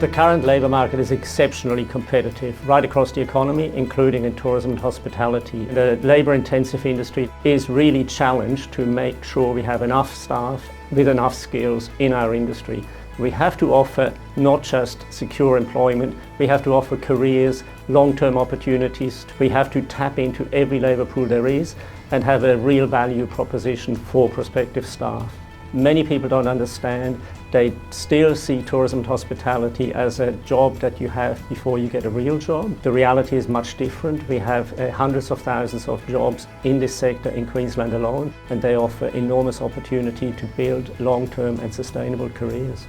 The current labour market is exceptionally competitive right across the economy, including in tourism and hospitality. The labour-intensive industry is really challenged to make sure we have enough staff with enough skills in our industry. We have to offer not just secure employment, we have to offer careers, long-term opportunities. We have to tap into every labour pool there is and have a real value proposition for prospective staff. Many people don't understand. They still see tourism and hospitality as a job that you have before you get a real job. The reality is much different. We have hundreds of thousands of jobs in this sector in Queensland alone, and they offer enormous opportunity to build long-term and sustainable careers.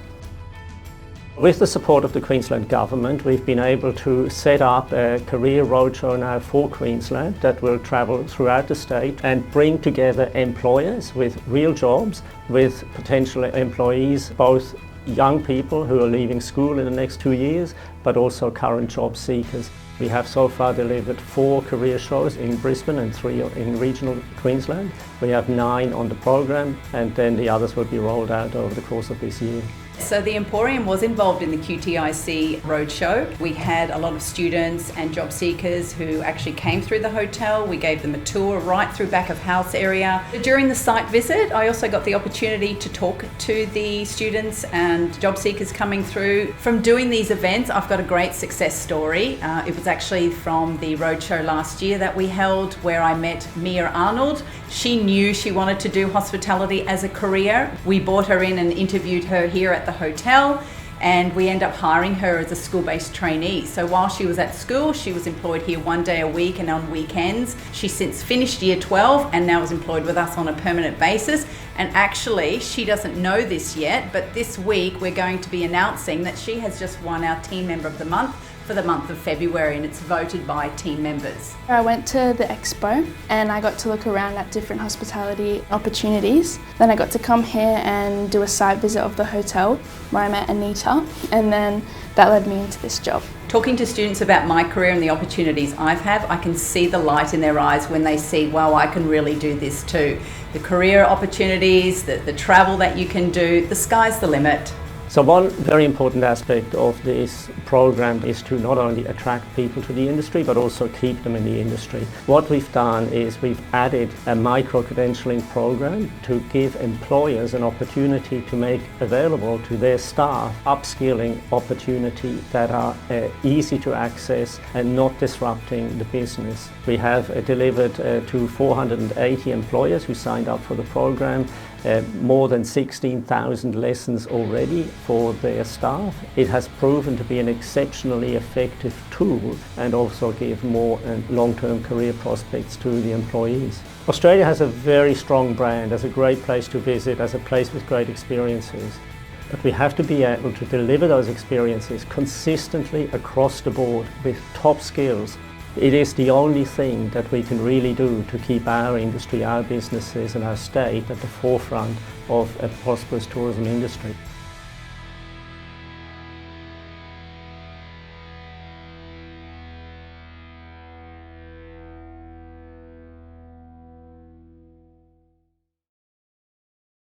With the support of the Queensland Government, we've been able to set up a career roadshow now for Queensland that will travel throughout the state and bring together employers with real jobs, with potential employees, both young people who are leaving school in the next 2 years, but also current job seekers. We have so far delivered 4 career shows in Brisbane and 3 in regional Queensland. We have 9 on the program, and then the others will be rolled out over the course of this year. So the Emporium was involved in the QTIC roadshow. We had a lot of students and job seekers who actually came through the hotel. We gave them a tour right through back of house area. During the site visit, I also got the opportunity to talk to the students and job seekers coming through. From doing these events, I've got a great success story. It was actually from the roadshow last year that we held, where I met Mia Arnold. She knew she wanted to do hospitality as a career. We brought her in and interviewed her here at the hotel, and we ended up hiring her as a school-based trainee. So while she was at school, she was employed here 1 day a week and on weekends. She's since finished year 12 and now is employed with us on a permanent basis. And actually, she doesn't know this yet, but this week we're going to be announcing that she has just won our Team Member of the Month for the month of February, and it's voted by team members. I went to the expo and I got to look around at different hospitality opportunities. Then I got to come here and do a site visit of the hotel where I met Anita, and then that led me into this job. Talking to students about my career and the opportunities I've had, I can see the light in their eyes when they see, wow, I can really do this too. The career opportunities, the travel that you can do, the sky's the limit. So one very important aspect of this program is to not only attract people to the industry, but also keep them in the industry. What we've done is we've added a micro-credentialing program to give employers an opportunity to make available to their staff upskilling opportunities that are easy to access and not disrupting the business. We have delivered to 480 employers who signed up for the program. More than 16,000 lessons already for their staff. It has proven to be an exceptionally effective tool and also give more and long-term career prospects to the employees. Australia has a very strong brand as a great place to visit, as a place with great experiences. But we have to be able to deliver those experiences consistently across the board with top skills. It is the only thing that we can really do to keep our industry, our businesses and our state at the forefront of a prosperous tourism industry.